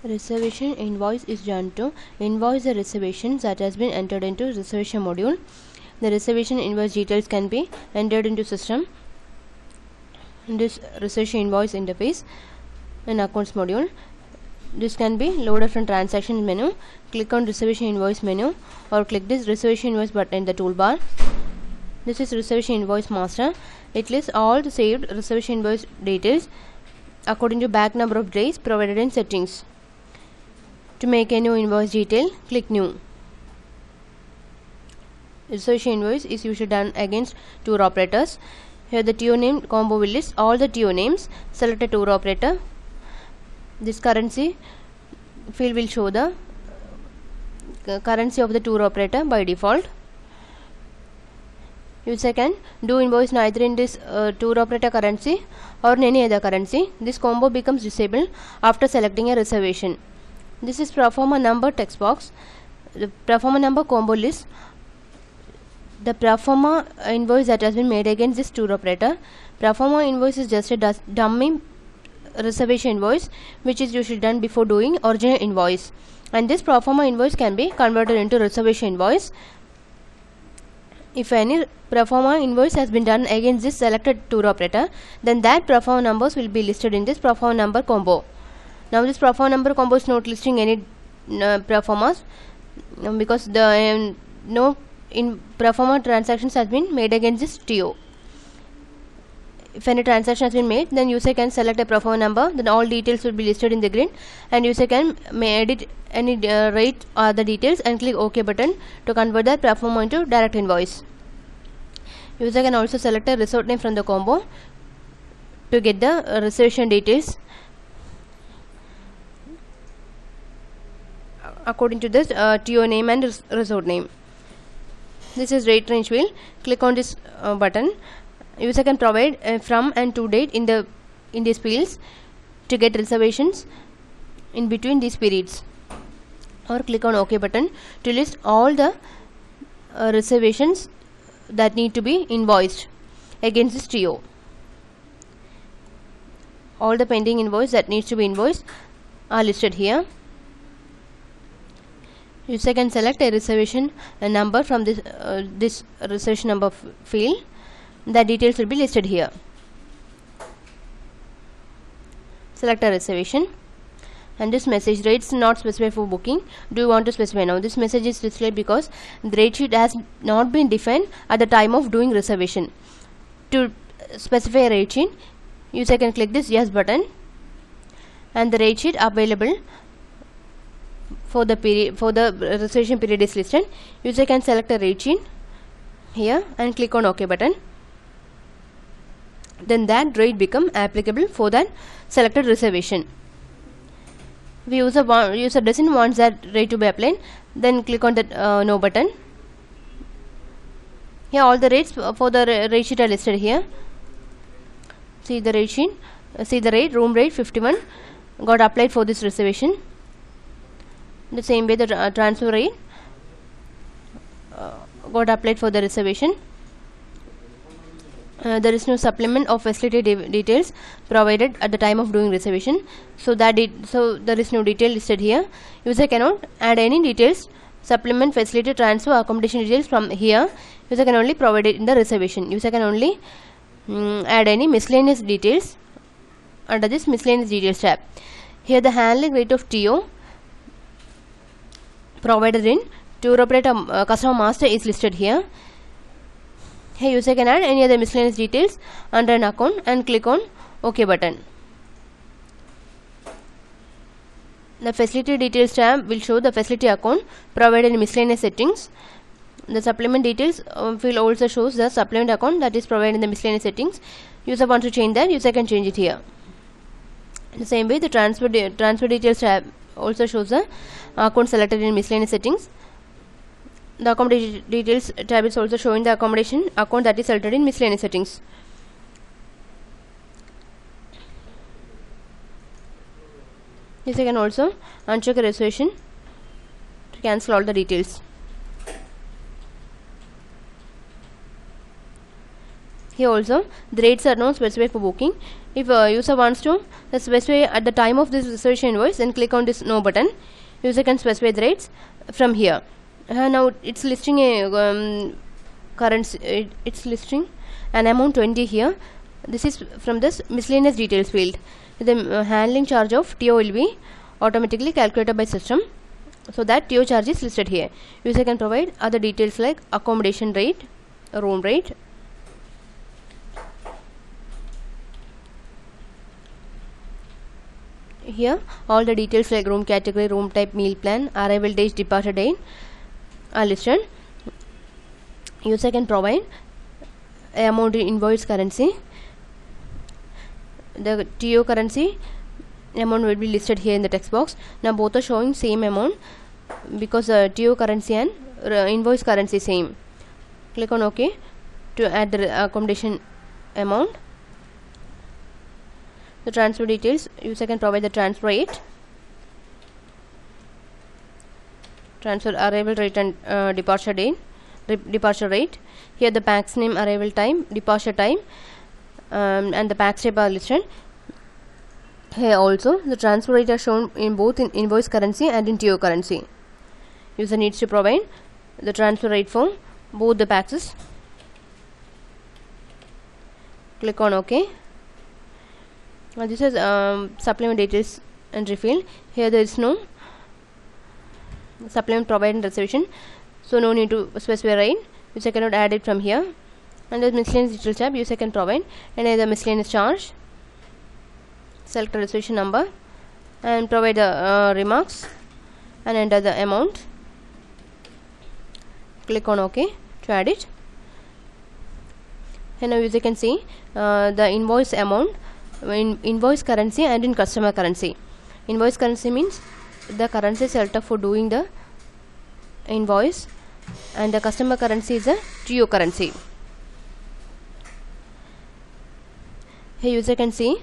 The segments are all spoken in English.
Reservation invoice is done to invoice the reservation that has been entered into reservation module. The reservation invoice details can be entered into system in this reservation invoice interface in accounts module. This can be loaded from transaction menu. Click on reservation invoice menu or click this reservation invoice button in the toolbar. This is reservation invoice master. It lists all the saved reservation invoice details according to back number of days provided in settings. To make a new invoice detail, click new. Reservation invoice is usually done against tour operators. Here the TO name combo will list all the TO names. Select a tour operator. This currency field will show the currency of the tour operator by default. User can do invoice neither in this tour operator currency or in any other currency. This combo becomes disabled after selecting a reservation. This is proforma number text box. The proforma number combo list the proforma invoice that has been made against this tour operator. Proforma invoice is just a dummy reservation invoice which is usually done before doing original invoice, and this proforma invoice can be converted into reservation invoice. If any proforma invoice has been done against this selected tour operator, then that proforma numbers will be listed in this proforma number combo. Now this proforma number combo is not listing any proformas because the no in proforma transactions has been made against this TO. If any transaction has been made, then user can select a proforma number, then all details will be listed in the grid, and user can edit any rate or the details and click OK button to convert that proforma into direct invoice. User can also select a resort name from the combo to get the reservation details according to this TO name and resort name. This is rate range wheel. Click on this button. User can provide from and to date in these fields to get reservations in between these periods, or click on OK button to list all the reservations that need to be invoiced against this TO. All the pending invoice that needs to be invoiced are listed here. User can select a reservation number from this reservation number field. The details will be listed here. Select a reservation, and this message rates not specified for booking. Do you want to specify now? This message is displayed because the rate sheet has not been defined at the time of doing reservation. To specify a rate sheet, user can click this yes button, and the rate sheet available for the period reservation period is listed. User can select a rate sheet here and click on OK button. Then that rate become applicable for that selected reservation. If user doesn't want that rate to be applied, then click on the no button. Here all the rates for the rate sheet are listed here. See the rate sheet. See the rate, room rate 51 got applied for this reservation. The same way the transfer rate got applied for the reservation. There is no supplement of facility details provided at the time of doing reservation, so there is no detail listed here. User cannot add any details, supplement, facility, transfer, accommodation details from here. User can only provide it in the reservation. User can only add any miscellaneous details under this miscellaneous details tab. Here the handling rate of TO provided in tour operator customer master is listed here. Here user can add any other miscellaneous details under an account and click on OK button. The facility details tab will show the facility account provided in miscellaneous settings. The supplement details field also shows the supplement account that is provided in the miscellaneous settings. User wants to change that, user can change it here. In the same way, the transfer details tab also shows the account selected in miscellaneous settings. The accommodation details tab is also showing the accommodation account that is selected in miscellaneous settings. User can also uncheck a reservation to cancel all the details. Here also the rates are not specified for booking. If user wants to specify at the time of this reservation invoice, then click on this no button. User can specify the rates from here. Now it's listing a currency. It's listing an amount 20 here. This is from this miscellaneous details field. The handling charge of TO will be automatically calculated by system, so that TO charge is listed here. User can provide other details like accommodation rate, room rate. Here all the details like room category, room type, meal plan, arrival date, departure date are listed. User can provide amount in invoice currency. The TO currency amount will be listed here in the text box. Now both are showing same amount because TO currency and invoice currency same. Click on OK to add the accommodation amount. The transfer details, user can provide the transfer rate, transfer arrival rate and departure date, departure rate. Here the pax name, arrival time, departure time, and the pax type are listed. Here also the transfer rate are shown in both in invoice currency and in TO currency. User needs to provide the transfer rate for both the paxes. Click on OK. Now this is supplement details and refill. Here there is no supplement provided in reservation, so no need to specify rate. User cannot add it from here. Under miscellaneous details tab, user can provide any other miscellaneous charge. Select the reservation number and provide the remarks and enter the amount. Click on OK to add it. And now user can see the invoice amount in invoice currency and in customer currency. Invoice currency means the currency selected for doing the invoice, and the customer currency is a TO currency. Here user can see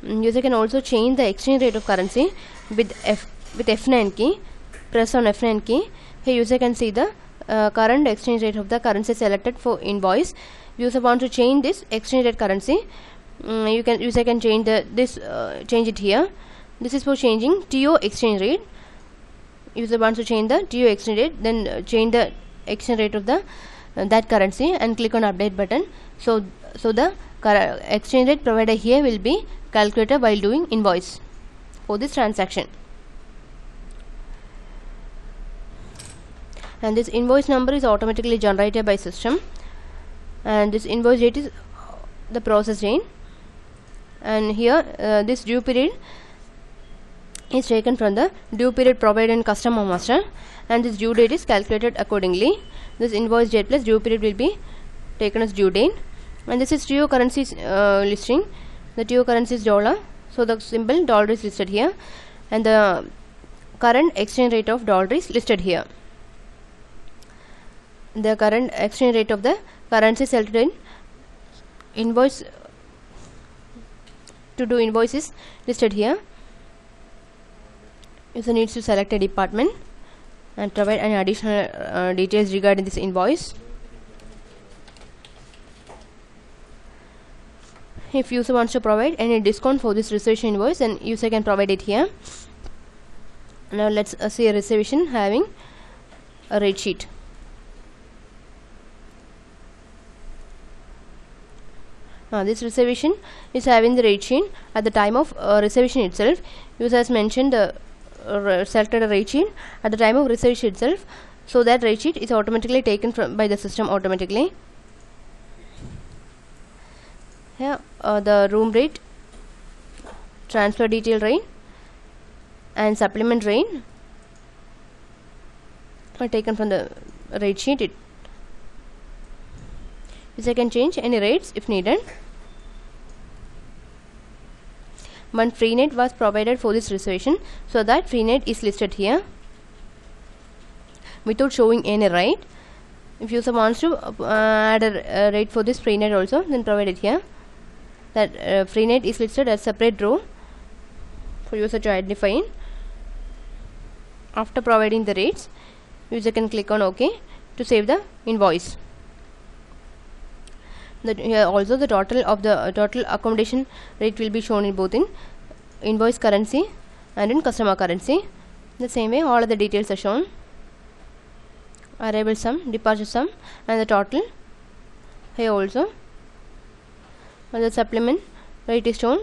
user can also change the exchange rate of currency with F9 key. Press on F9 key. Here user can see the current exchange rate of the currency selected for invoice. User want to change this exchange rate currency. User can change change it here. This is for changing TO exchange rate. User wants to change the TO exchange rate, then change the exchange rate of the that currency and click on update button. So the exchange rate provided here will be calculated while doing invoice for this transaction. And this invoice number is automatically generated by system, and this invoice date is the process date, and here this due period is taken from the due period provided in customer master, and this due date is calculated accordingly. This invoice date plus due period will be taken as due date, and this is TO currency listing. The TO currency is dollar, so the symbol dollar is listed here, and the current exchange rate of dollar is listed here. The current exchange rate of the currency selected in invoice to do invoice is listed here. User needs to select a department and provide any additional details regarding this invoice. If user wants to provide any discount for this reservation invoice, then user can provide it here. Now let's see a reservation having a rate sheet. This reservation is having the rate sheet. At the time of reservation itself, user has mentioned selected a rate sheet at the time of reservation itself, so that rate sheet is automatically taken from by the system automatically. Here the room rate, transfer detail rate and supplement rate are taken from the rate sheet. User can change any rates if needed. One free net was provided for this reservation, so that free net is listed here without showing any rate. If user wants to add a rate for this free net also, then provide it here. That free net is listed as separate row for user to identify in. After providing the rates, user can click on OK to save the invoice. Here also the total accommodation rate will be shown in both in invoice currency and in customer currency. The same way all of the details are shown: arrival sum, departure sum, and the total. Here also the supplement rate is shown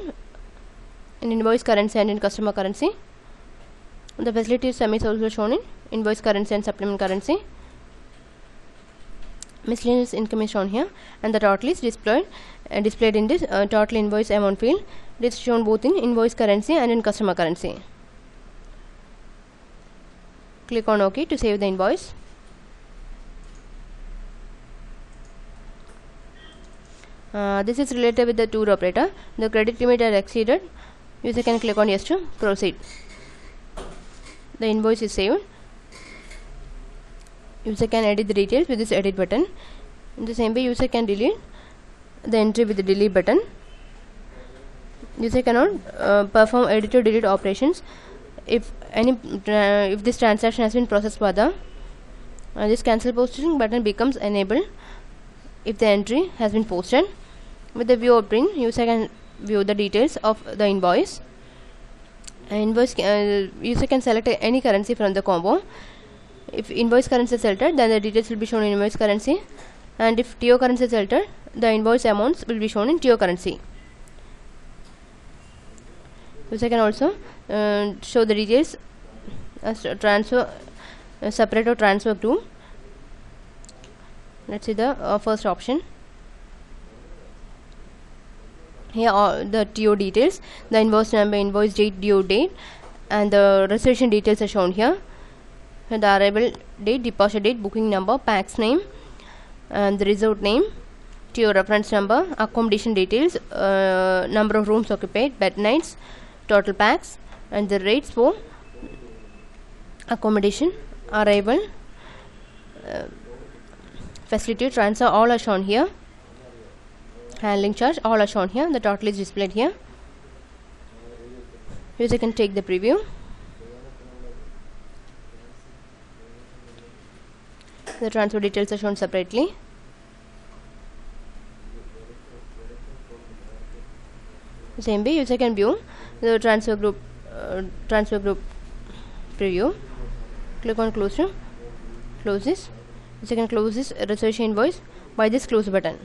in invoice currency and in customer currency. The facility sum is also shown in invoice currency and supplement currency. Miscellaneous income is shown here, and the total is displayed in this total invoice amount field. It is shown both in invoice currency and in customer currency. Click on OK to save the invoice. This is related with the tour operator. The credit limit is exceeded. User can click on yes to proceed. The invoice is saved. User can edit the details with this edit button. In the same way, user can delete the entry with the delete button. User cannot perform edit or delete operations if this transaction has been processed further. This cancel posting button becomes enabled if the entry has been posted. With the view of print, user can view the details of the invoice. User can select any currency from the combo. If invoice currency is selected, then the details will be shown in invoice currency, and if TO currency is selected, the invoice amounts will be shown in TO currency. User can also show the details as transfer, separate or transfer to. Let's see the first option. Here are the TO details, the invoice number, invoice date, due date, and the reservation details are shown here. The arrival date, departure date, booking number, PAX name, and the resort name, TO reference number, accommodation details, number of rooms occupied, bed nights, total PAX, and the rates for accommodation, arrival, facility transfer, all are shown here. Handling charge, all are shown here. The total is displayed here. User can take the preview. The transfer details are shown separately. The same way, user can view the transfer group preview. Click on close this. User can close this reservation invoice by this close button.